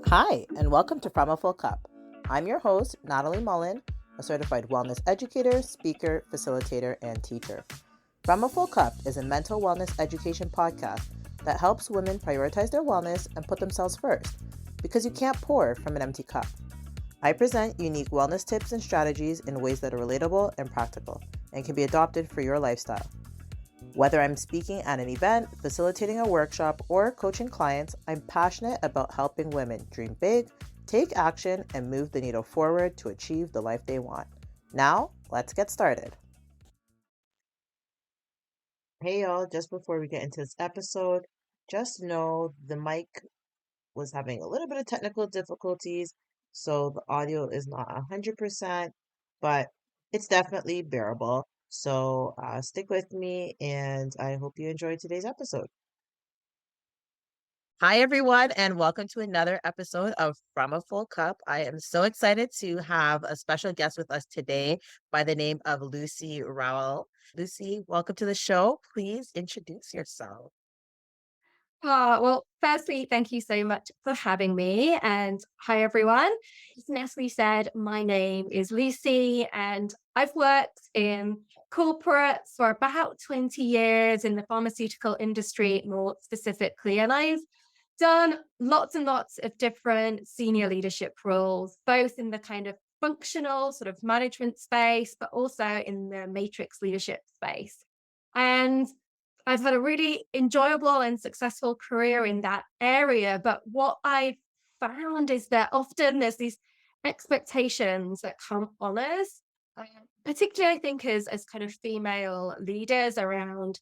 Hi, and welcome to From a Full Cup. I'm your host, Natalie Mullen, a certified wellness educator, speaker, facilitator, and teacher. From a Full Cup is a mental wellness education podcast that helps women prioritize their wellness and put themselves first, because you can't pour from an empty cup. I present unique wellness tips and strategies in ways that are relatable and practical and can be adopted for your lifestyle. Whether I'm speaking at an event, facilitating a workshop, or coaching clients, I'm passionate about helping women dream big, take action, and move the needle forward to achieve the life they want. Now, let's get started. Hey y'all, just before we get into this episode, just know the mic was having a little bit of technical difficulties, so the audio is not 100%, but it's definitely bearable. So stick with me, and I hope you enjoyed today's episode. Hi, everyone, and welcome to another episode of From a Full Cup. I am so excited to have a special guest with us today by the name of Lucy Rowell. Lucy, welcome to the show. Please introduce yourself. Well, firstly, thank you so much for having me. And hi, everyone. As Natalie said, my name is Lucy, and I've worked in corporates for about 20 years in the pharmaceutical industry, more specifically. And I've done lots and lots of different senior leadership roles, both in the kind of functional sort of management space, but also in the matrix leadership space. And I've had a really enjoyable and successful career in that area. But what I've found is that often there's these expectations that come on us, um, particularly I think as kind of female leaders around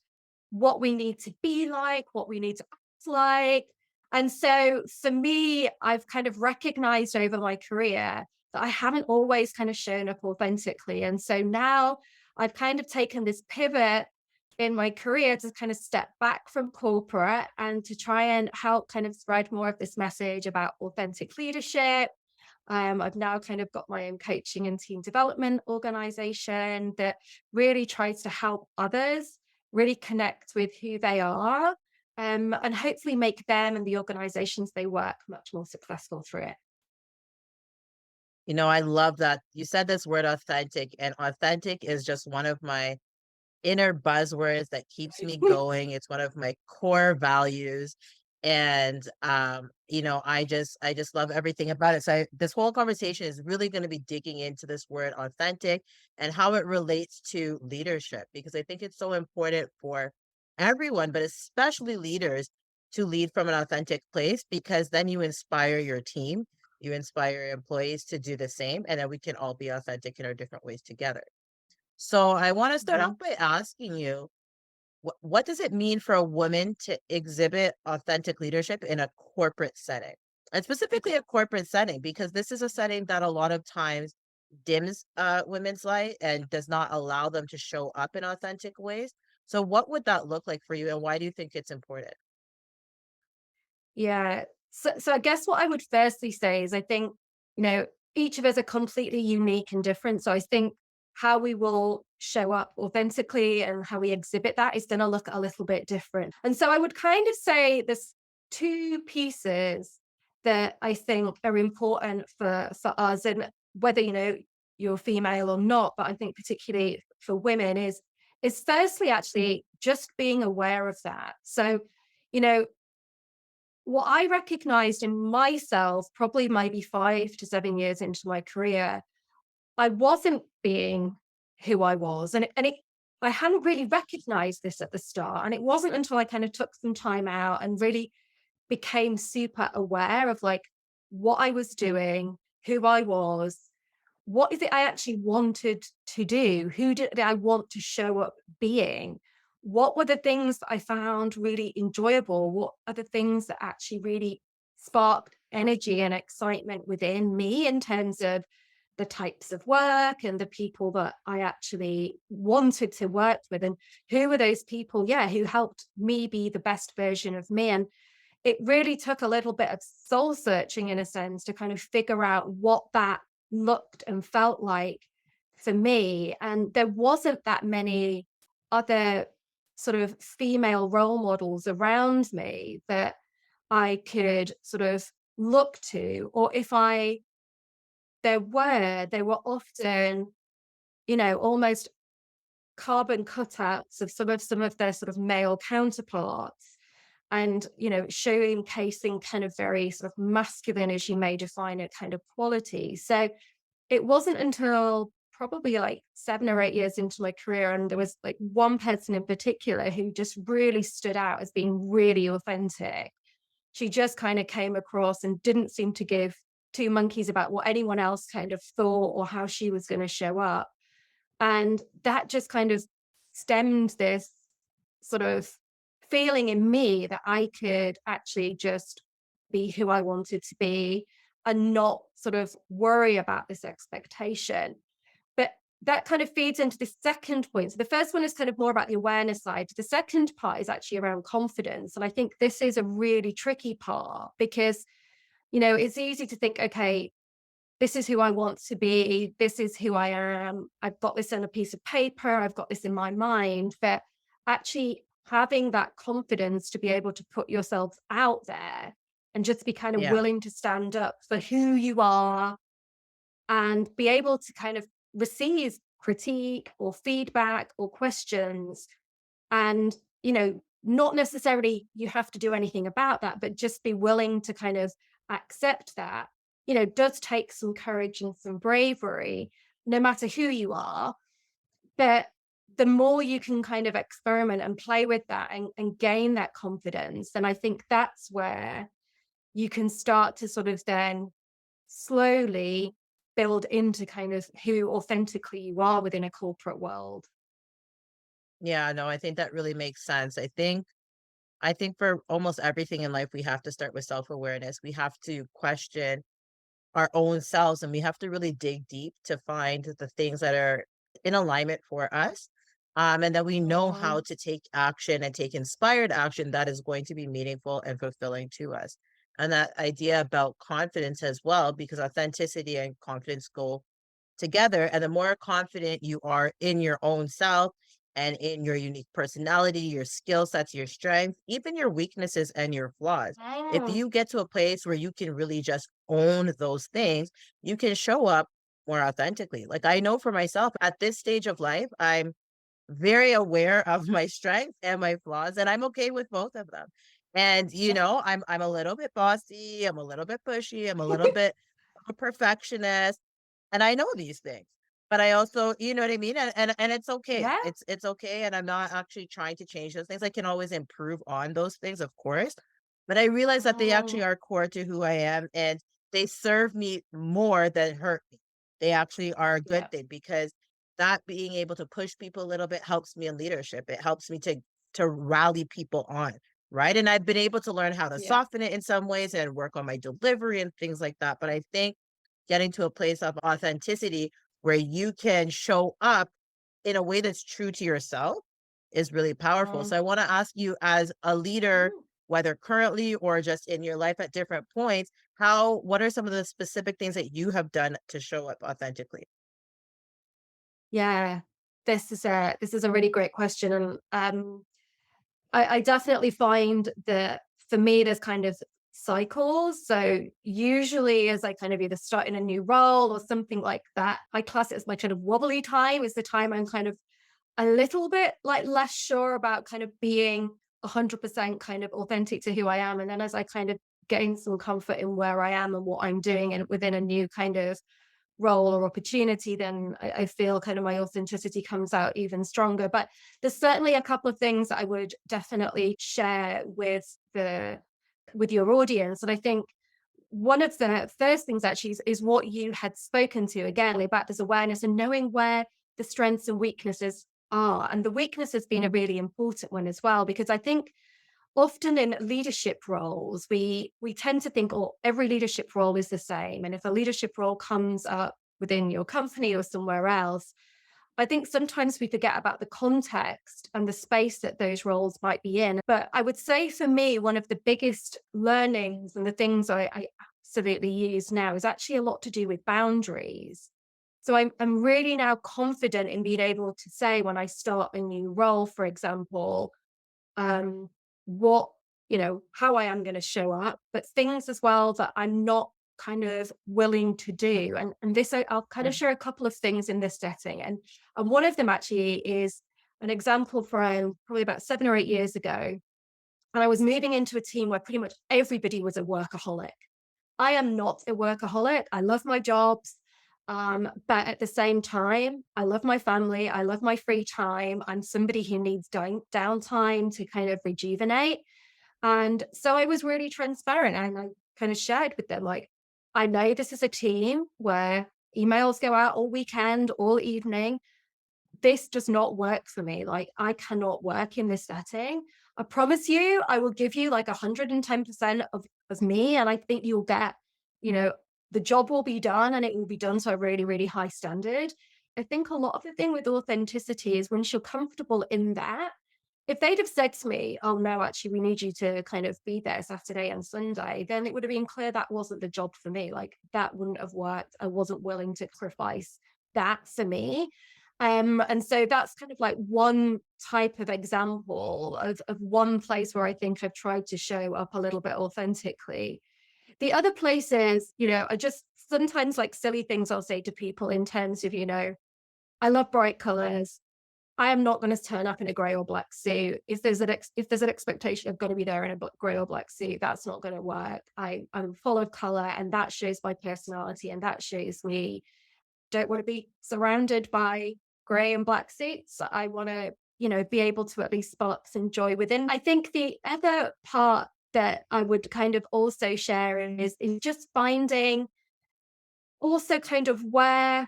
what we need to be like, what we need to act like. And so for me, I've kind of recognized over my career that I haven't always kind of shown up authentically. And so now I've kind of taken this pivot in my career to kind of step back from corporate and to try and help kind of spread more of this message about authentic leadership. I've now kind of got my own coaching and team development organization that really tries to help others really connect with who they are, and hopefully make them and the organizations they work much more successful through it. I love that you said this word authentic, and authentic is just one of my inner buzzwords that keeps me going. It's one of my core values. And I just love everything about it. So this whole conversation is really going to be digging into this word authentic and how it relates to leadership, because I think it's so important for everyone, but especially leaders, to lead from an authentic place, because then you inspire your team, you inspire your employees to do the same, and then we can all be authentic in our different ways together. So I want to start off Mhm. by asking you, what does it mean for a woman to exhibit authentic leadership in a corporate setting? And specifically a corporate setting, because this is a setting that a lot of times dims women's light and does not allow them to show up in authentic ways. So what would that look like for you, and why do you think it's important? Yeah. So I guess what I would firstly say is I think, you know, each of us are completely unique and different. So I think how we will show up authentically and how we exhibit that is going to look a little bit different. And so I would kind of say there's two pieces that I think are important for us, and whether you're female or not, but I think particularly for women is firstly actually just being aware of that. So, you know, what I recognized in myself, probably maybe 5 to 7 years into my career, I wasn't being who I was. I hadn't really recognized this at the start. And it wasn't until I kind of took some time out and really became super aware of like what I was doing, who I was, what is it I actually wanted to do? Who did I want to show up being? What were the things that I found really enjoyable? What are the things that actually really sparked energy and excitement within me in terms of the types of work and the people that I actually wanted to work with? And who were those people, yeah, who helped me be the best version of me? And it really took a little bit of soul searching in a sense to kind of figure out what that looked and felt like for me. And there wasn't that many other sort of female role models around me that I could sort of look to, or if I they were often, almost carbon cutouts of some of their sort of male counterparts, and showcasing kind of very sort of masculine, as you may define it, kind of quality. So it wasn't until probably like 7 or 8 years into my career, and there was like one person in particular who just really stood out as being really authentic. She just kind of came across and didn't seem to give two monkeys about what anyone else kind of thought or how she was going to show up. And that just kind of stemmed this sort of feeling in me that I could actually just be who I wanted to be and not sort of worry about this expectation. But that kind of feeds into the second point. So the first one is kind of more about the awareness side. The second part is actually around confidence. And I think this is a really tricky part because, it's easy to think, okay, this is who I want to be. This is who I am. I've got this on a piece of paper. I've got this in my mind. But actually having that confidence to be able to put yourself out there and just be kind of Yeah. willing to stand up for who you are and be able to kind of receive critique or feedback or questions, and not necessarily you have to do anything about that, but just be willing to kind of accept that, does take some courage and some bravery, no matter who you are. But the more you can kind of experiment and play with that and gain that confidence, then I think that's where you can start to sort of then slowly build into kind of who authentically you are within a corporate world. Yeah, no, I think that really makes sense. I think for almost everything in life, we have to start with self-awareness. We have to question our own selves, and we have to really dig deep to find the things that are in alignment for us. And that we know how Mhm. to take action and take inspired action that is going to be meaningful and fulfilling to us. And that idea about confidence as well, because authenticity and confidence go together. And the more confident you are in your own self and in your unique personality, your skill sets, your strengths, even your weaknesses and your flaws, if Mm. you get to a place where you can really just own those things, you can show up more authentically. Like I know for myself at this stage of life, I'm very aware of my strengths and my flaws, and I'm okay with both of them. And I'm a little bit bossy, I'm a little bit pushy, I'm a little bit of a perfectionist, and I know these things. But I also, you know what I mean? And it's okay. Yeah. It's okay. And I'm not actually trying to change those things. I can always improve on those things, of course. But I realize that they actually Mm. are core to who I am, and they serve me more than hurt me. They actually are a good Yeah. thing because that being able to push people a little bit helps me in leadership. It helps me to rally people on, right? And I've been able to learn how to Yeah. soften it in some ways and work on my delivery and things like that. But I think getting to a place of authenticity where you can show up in a way that's true to yourself is really powerful. Mm. So I want to ask you, as a leader, Mm. whether currently or just in your life at different points, what are some of the specific things that you have done to show up authentically? Yeah. This is a really great question. And I definitely find that for me, there's kind of cycles. So usually, as I kind of either start in a new role or something like that, I class it as my kind of wobbly time. Is the time I'm kind of a little bit like less sure about kind of being 100% kind of authentic to who I am. And then as I kind of gain some comfort in where I am and what I'm doing and within a new kind of role or opportunity, then I feel kind of my authenticity comes out even stronger. But there's certainly a couple of things that I would definitely share with your audience. And I think one of the first things actually is what you had spoken to again about this awareness and knowing where the strengths and weaknesses are. And the weakness has been a really important one as well, because I think often in leadership roles, we tend to think, oh, every leadership role is the same. And if a leadership role comes up within your company or somewhere else, I think sometimes we forget about the context and the space that those roles might be in. But I would say for me, one of the biggest learnings and the things I absolutely use now is actually a lot to do with boundaries. So I'm really now confident in being able to say when I start a new role, for example, um, what how I am going to show up, but things as well that I'm not kind of willing to do. And this, I'll kind of Mm. share a couple of things in this setting. And one of them actually is an example from probably about 7 or 8 years ago. And I was moving into a team where pretty much everybody was a workaholic. I am not a workaholic. I love my jobs. But at the same time, I love my family. I love my free time. I'm somebody who needs downtime to kind of rejuvenate. And so I was really transparent and I kind of shared with them, like, I know this is a team where emails go out all weekend, all evening. This does not work for me. Like, I cannot work in this setting. I promise you, I will give you like 110% of me. And I think you'll get, you know, the job will be done and it will be done to a really, really high standard. I think a lot of the thing with authenticity is once you're comfortable in that, if they'd have said to me, "Oh, no, actually, we need you to kind of be there Saturday and Sunday," then it would have been clear that wasn't the job for me. Like, that wouldn't have worked. I wasn't willing to sacrifice that for me. And so that's kind of like one type of example of one place where I think I've tried to show up a little bit authentically. The other places, are just sometimes like silly things I'll say to people in terms of, I love bright colors. I am not going to turn up in a gray or black suit. If there's an expectation of going to be there in a gray or black suit, that's not going to work. I'm full of color, and that shows my personality, and that shows me don't want to be surrounded by gray and black suits. I want to, be able to at least spark some joy within. I think the other part that I would kind of also share is just finding also kind of where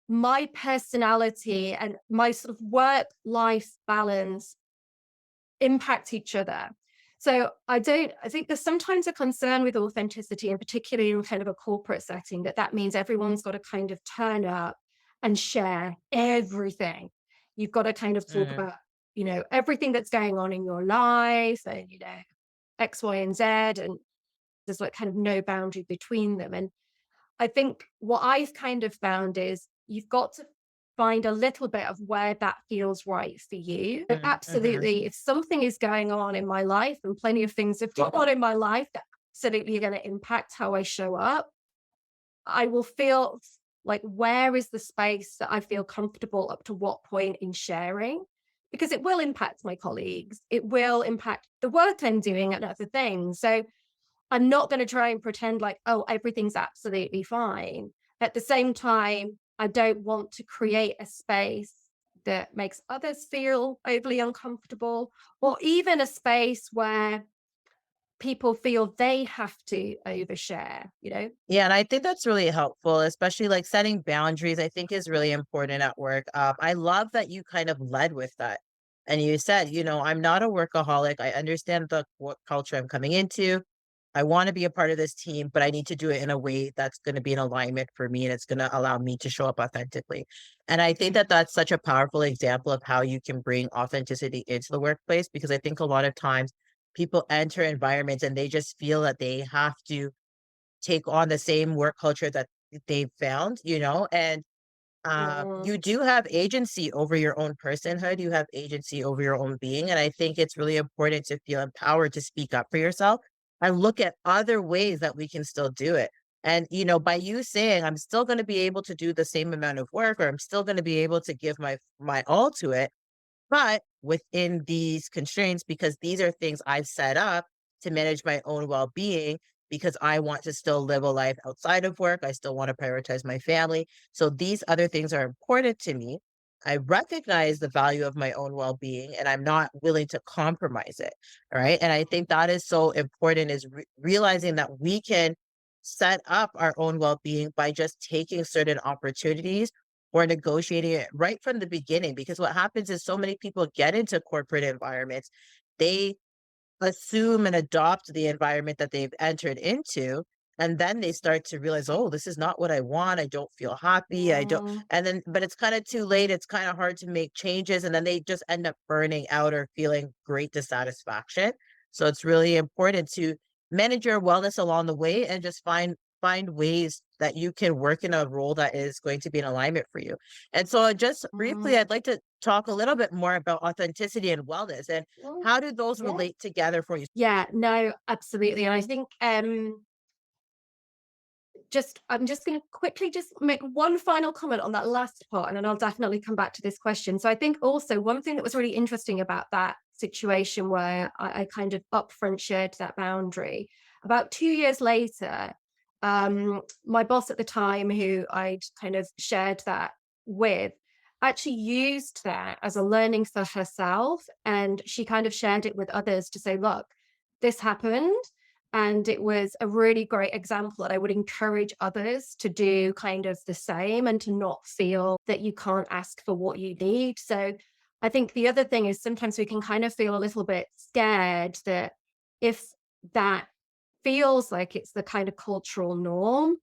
my personality and my sort of work life balance impact each other. So I think there's sometimes a concern with authenticity, and particularly in kind of a corporate setting, that means everyone's got to kind of turn up and share everything. You've got to kind of talk Mm. about, everything that's going on in your life and, X, Y, and Z. And there's like kind of no boundary between them. And I think what I've kind of found is you've got to find a little bit of where that feels right for you. But Mm. Mhm. absolutely, if something is going on in my life, and plenty of things have gone on in my life that absolutely are going to impact how I show up, I will feel like, where is the space that I feel comfortable up to what point in sharing? Because it will impact my colleagues, it will impact the work I'm doing and other things. So I'm not going to try and pretend like, oh, everything's absolutely fine. At the same time, I don't want to create a space that makes others feel overly uncomfortable, or even a space where people feel they have to overshare. Yeah, and I think that's really helpful, especially like setting boundaries, I think is really important at work. I love that you kind of led with that. And you said, I'm not a workaholic. I understand the what culture I'm coming into. I want to be a part of this team, but I need to do it in a way that's going to be in alignment for me and it's going to allow me to show up authentically. And I think that that's such a powerful example of how you can bring authenticity into the workplace, because I think a lot of times people enter environments and they just feel that they have to take on the same work culture that they've found, and Mm, you do have agency over your own personhood. You have agency over your own being. And I think it's really important to feel empowered to speak up for yourself and look at other ways that we can still do it. And, by you saying, I'm still going to be able to do the same amount of work, or I'm still going to be able to give my all to it, but within these constraints, because these are things I've set up to manage my own well-being, because I want to still live a life outside of work. I still want to prioritize my family. So these other things are important to me. I recognize the value of my own well-being and I'm not willing to compromise it. Right. And I think that is so important, is realizing that we can set up our own well-being by just taking certain opportunities or negotiating it right from the beginning. Because what happens is so many people get into corporate environments, they assume and adopt the environment that they've entered into. And then they start to realize, oh, this is not what I want. I don't feel happy. I don't. mm, And then, but it's kind of too late. It's kind of hard to make changes. And then they just end up burning out or feeling great dissatisfaction. So it's really important to manage your wellness along the way and just find find ways that you can work in a role that is going to be in alignment for you. And so just briefly, Mm, I'd like to talk a little bit more about authenticity and wellness and mm, how do those yeah. relate together for you? Yeah, no, absolutely. And I think I'm just going to quickly just make one final comment on that last part, and then I'll definitely come back to this question. So I think also one thing that was really interesting about that situation where I kind of upfront shared that boundary, about 2 years later, my boss at the time, who I'd kind of shared that with, actually used that as a learning for herself. And she kind of shared it with others to say, look, this happened. And it was a really great example that I would encourage others to do kind of the same and to not feel that you can't ask for what you need. So I think the other thing is sometimes we can kind of feel a little bit scared that if that feels like it's the kind of cultural norm,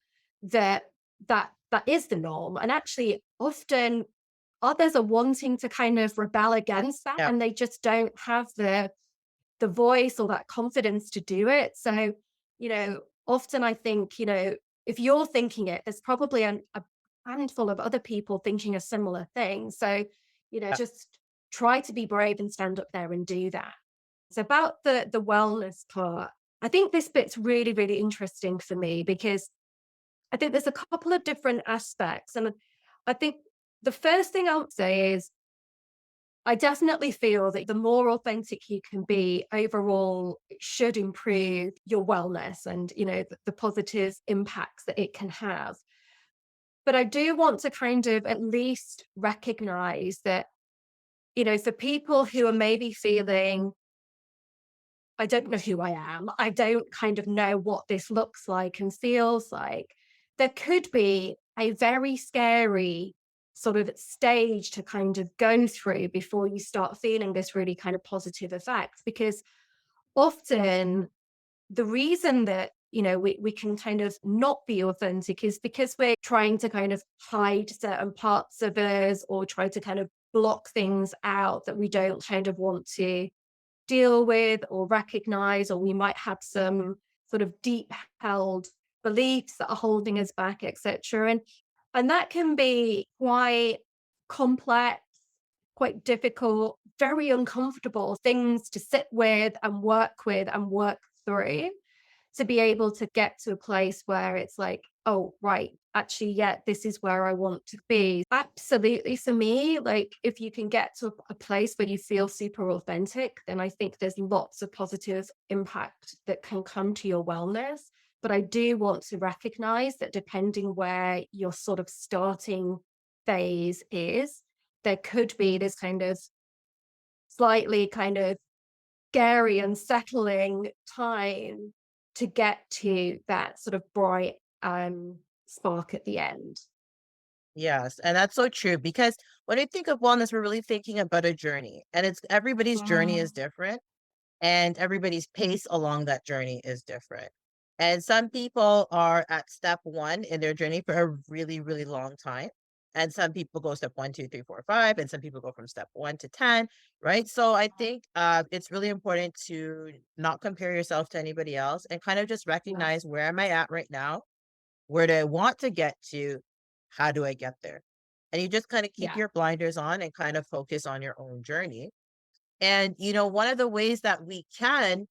that that is the norm. And actually often others are wanting to kind of rebel against that Yeah. and they just don't have the voice or that confidence to do it. So, often I think, if you're thinking it, there's probably a handful of other people thinking a similar thing. So, just try to be brave and stand up there and do that. It's about the wellness part. I think this bit's really, really interesting for me because I think there's a couple of different aspects. And I think the first thing I would say is I definitely feel that the more authentic you can be overall, it should improve your wellness and, the positive impacts that it can have. But I do want to kind of at least recognize that, for people who are maybe feeling, I don't know who I am, I don't kind of know what this looks like and feels like, there could be a very scary sort of stage to kind of go through before you start feeling this really kind of positive effect. Because often the reason that we can kind of not be authentic is because we're trying to kind of hide certain parts of us or try to kind of block things out that we don't kind of want to deal with or recognize, or we might have some sort of deep held beliefs that are holding us back, etc. And that can be quite complex, quite difficult, very uncomfortable things to sit with and work through to be able to get to a place where it's like, oh, right, actually, yeah, this is where I want to be. Absolutely. For me, like if you can get to a place where you feel super authentic, then I think there's lots of positive impact that can come to your wellness. But I do want to recognize that depending where your sort of starting phase is, there could be this kind of slightly kind of scary, unsettling time to get to that sort of bright spark at the end. Yes, and that's so true because when we think of wellness, we're really thinking about a journey, and it's everybody's journey is Mm, different. And everybody's pace along that journey is different. And some people are at step one in their journey for a really, really long time. And some people go step one, two, three, four, five, and some people go from step 1 to 10, right? So I think it's really important to not compare yourself to anybody else and kind of just recognize yes. where am I at right now? Where do I want to get to? How do I get there? And you just kind of keep Yeah. your blinders on and kind of focus on your own journey. And, one of the ways that we can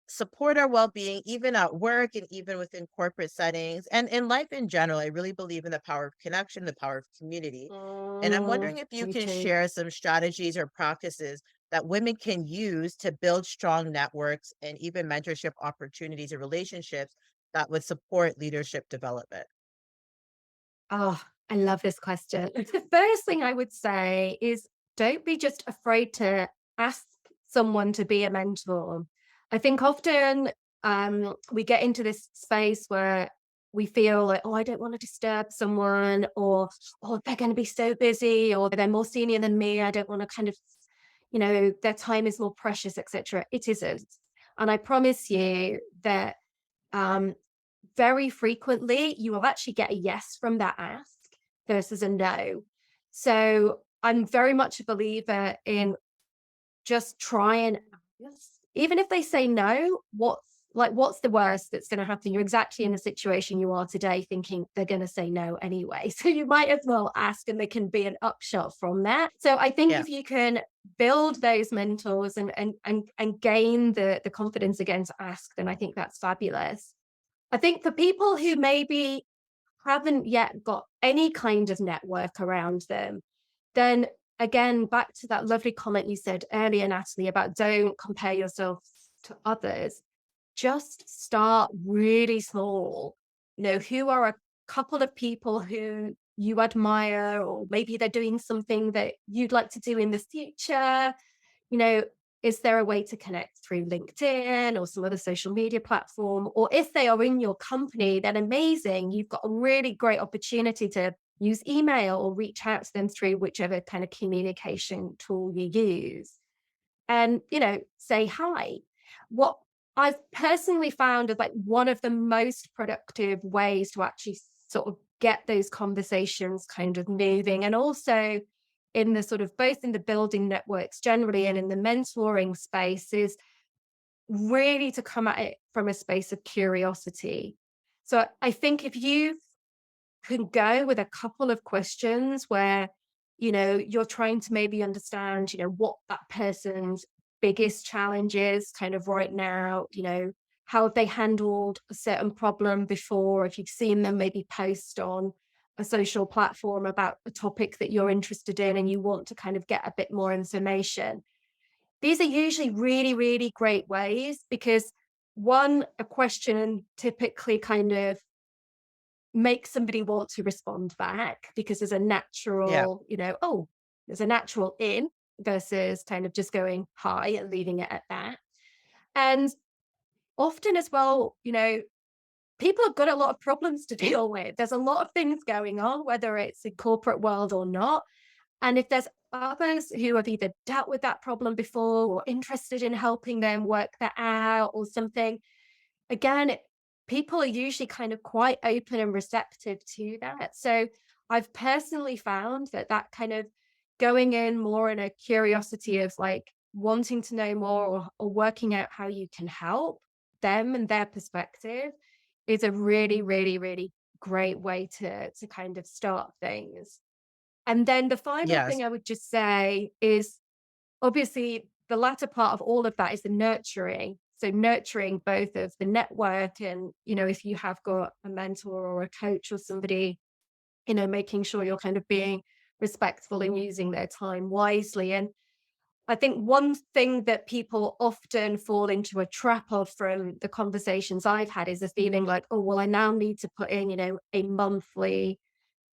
support our well-being even at work and even within corporate settings and in life in general, I really believe in the power of connection, the power of community. And I'm wondering if you Me can too. share some strategies or practices that women can use to build strong networks and even mentorship opportunities or relationships that would support leadership development. Oh, I love this question. The first thing I would say is don't be just afraid to ask someone to be a mentor. I think often we get into this space where we feel like, oh, I don't want to disturb someone, or oh, they're going to be so busy, or they're more senior than me. I don't want to kind of, their time is more precious, etc. It isn't. And I promise you that um, very frequently, you will actually get a yes from that ask versus a no. So I'm very much a believer in just try and ask. Even if they say no, Like, what's the worst that's going to happen? You're exactly in the situation you are today, thinking they're going to say no anyway. So you might as well ask, and there can be an upshot from that. So I think Yeah. if you can build those mentors and gain the confidence again to ask, then I think that's fabulous. I think for people who maybe haven't yet got any kind of network around them, then again, back to that lovely comment you said earlier, Natalie, about don't compare yourself to others. Just start really small. Who are a couple of people who you admire, or maybe they're doing something that you'd like to do in the future? you know, is there a way to connect through LinkedIn or some other social media platform? Or if they are in your company, then amazing. You've got a really great opportunity to use email or reach out to them through whichever kind of communication tool you use. And, say hi. What I've personally found is like one of the most productive ways to actually sort of get those conversations kind of moving, and also in the sort of both in the building networks generally and in the mentoring space, is really to come at it from a space of curiosity. So I think if you can go with a couple of questions where you're trying to maybe understand what that person's biggest challenge is kind of right now, how have they handled a certain problem before, if you've seen them maybe post on a social platform about a topic that you're interested in and you want to kind of get a bit more information. These are usually really, really great ways, because one, a question typically kind of make somebody want to respond back, because there's a Yeah. natural, oh, there's a natural in, versus kind of just going hi and leaving it at that. And often as well, people have got a lot of problems to deal with. There's a lot of things going on, whether it's in corporate world or not. And if there's others who have either dealt with that problem before or interested in helping them work that out or something, again, people are usually kind of quite open and receptive to that. So I've personally found that that kind of going in more in a curiosity of like wanting to know more, or working out how you can help them and their perspective, is a really, really, really great way to kind of start things. And then the final Yes. thing I would just say is, obviously, the latter part of all of that is the nurturing. So nurturing both of the network and, if you have got a mentor or a coach or somebody, making sure you're kind of being respectful and using their time wisely. And I think one thing that people often fall into a trap of from the conversations I've had is a feeling like, oh, well, I now need to put in, a monthly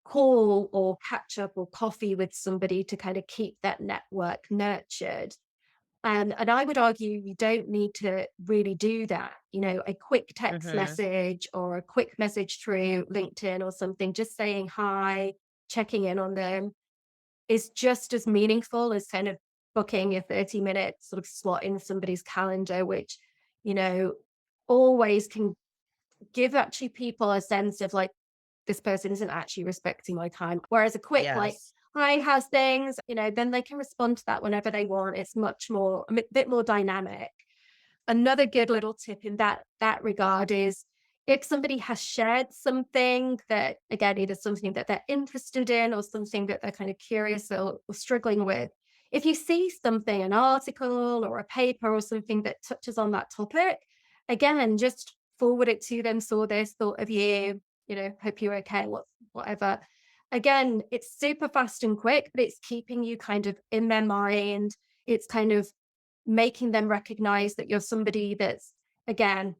call or catch up or coffee with somebody to kind of keep that network nurtured. And I would argue you don't need to really do that. A quick text Mm-hmm. message or a quick message through LinkedIn or something, just saying hi, checking in on them, is just as meaningful as kind of booking a 30-minute sort of slot in somebody's calendar, which, you know, always can give actually people a sense of like, this person isn't actually respecting my time. Whereas a quick, like, Yes. hi, how's things? Then they can respond to that whenever they want. It's much more, bit more dynamic. Another good little tip in that regard is, if somebody has shared something that, again, either something that they're interested in or something that they're kind of curious or struggling with, if you see something, an article or a paper or something that touches on that topic, again, just forward it to them. Saw this, thought of you, hope you're okay, whatever. Again, it's super fast and quick, but it's keeping you kind of in their mind. It's kind of making them recognize that you're somebody that's, again,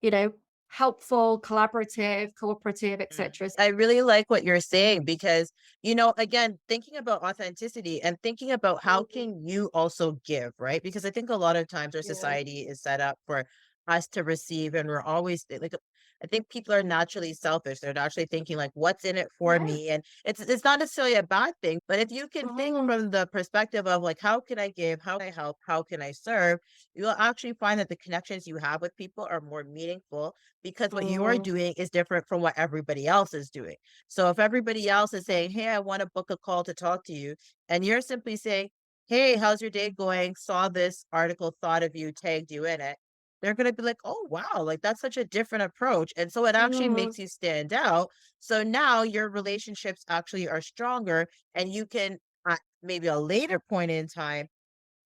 you know, helpful, collaborative, cooperative, Mm. etc. I really like what you're saying because, again, thinking about authenticity and thinking about how can you also give, right? Because I think a lot of times our Yeah. society is set up for us to receive, and we're always like, I think people are naturally selfish. They're naturally thinking like, what's in it for Yeah. me? And it's not necessarily a bad thing, but if you can think Mm, from the perspective of like, how can I give? How can I help? How can I serve? You'll actually find that the connections you have with people are more meaningful because what you're mm, doing is different from what everybody else is doing. So if everybody else is saying, "Hey, I want to book a call to talk to you," and you're simply saying, "Hey, how's your day going? Saw this article, thought of you, tagged you in it." they're going to be like, oh, wow, like that's such a different approach. And so it actually Mm, makes you stand out. So now your relationships actually are stronger and you can, at maybe a later point in time,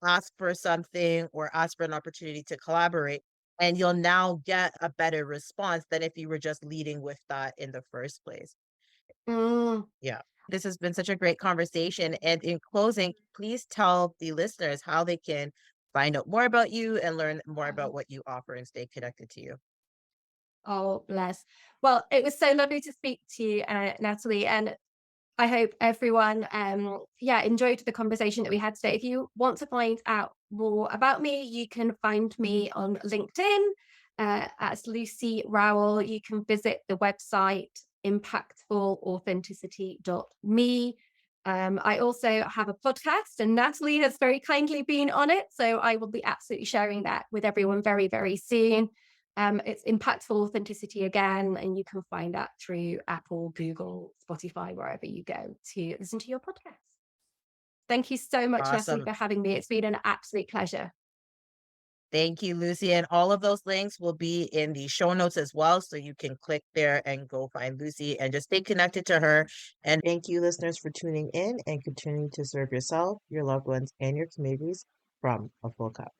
ask for something or ask for an opportunity to collaborate. And you'll now get a better response than if you were just leading with that in the first place. mm. Yeah. This has been such a great conversation. And in closing, please tell the listeners how they can find out more about you and learn more about what you offer and stay connected to you. Oh, bless. Well, it was so lovely to speak to you, Natalie, and I hope everyone, yeah, enjoyed the conversation that we had today. If you want to find out more about me, you can find me on LinkedIn as Lucy Rowell. You can visit the website impactfulauthenticity.me. I also have a podcast, and Natalie has very kindly been on it. So I will be absolutely sharing that with everyone very, very soon. It's Impactful Authenticity again, and you can find that through Apple, Google, Spotify, wherever you go to listen to your podcast. Thank you so much, Natalie, Awesome. for having me. It's been an absolute pleasure. Thank you, Lucy. And all of those links will be in the show notes as well. So you can click there and go find Lucy and just stay connected to her. And thank you, listeners, for tuning in and continuing to serve yourself, your loved ones, and your communities from a full cup.